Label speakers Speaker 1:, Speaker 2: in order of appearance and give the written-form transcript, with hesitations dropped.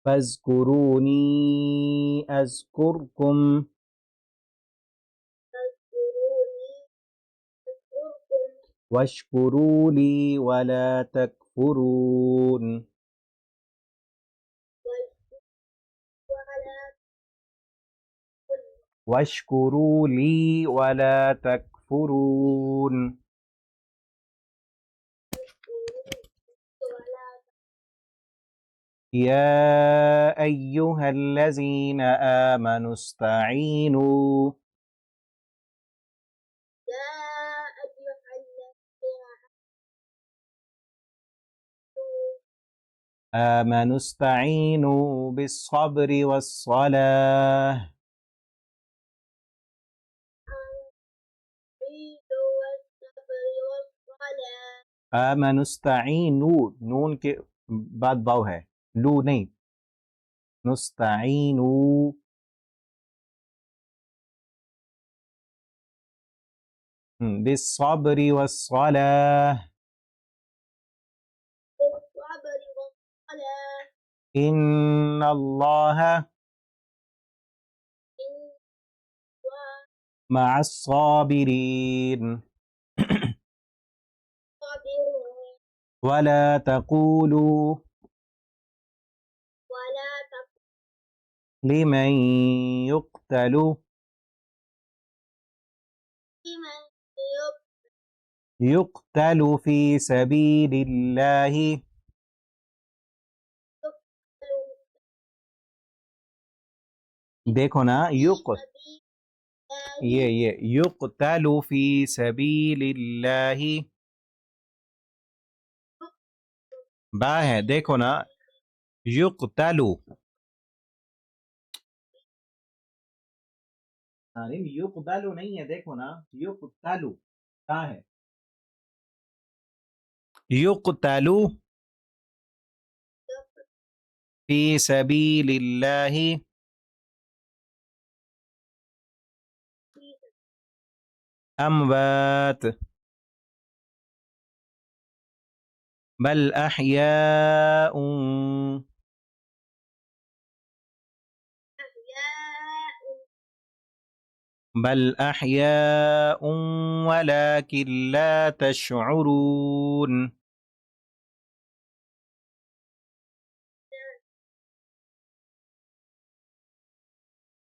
Speaker 1: فاذكروني أذكركم واشكروا لي ولا تكفرون. واشكروا لي ولا تكفرون. يا أيها الذين آمنوا استعينوا آمنوا استعينوا بالصبر والصلاة. آمنوا استعينوا नून के बाद वाव है, लू नहीं। नुस्ताइनू बिस्सब्रि वस्सलाह। इन्नल्लाह मअस्साबिरीन। वला तक़ूलू लिमन युक़्तलु युक़्तलु फ़ी सबीलिल्लाहि। देखो ना ये युक़तलु फ़ी सबीलिल्लाहि बा है, देखो ना युक़तलु। अरे युक़तलु नहीं है, देखो ना युक़तलु क्या है। युक़तलु फ़ी सबीलिल्लाहि अमवात बल अहयाउन बल अहयाउन वलाकिन ला तशउरून।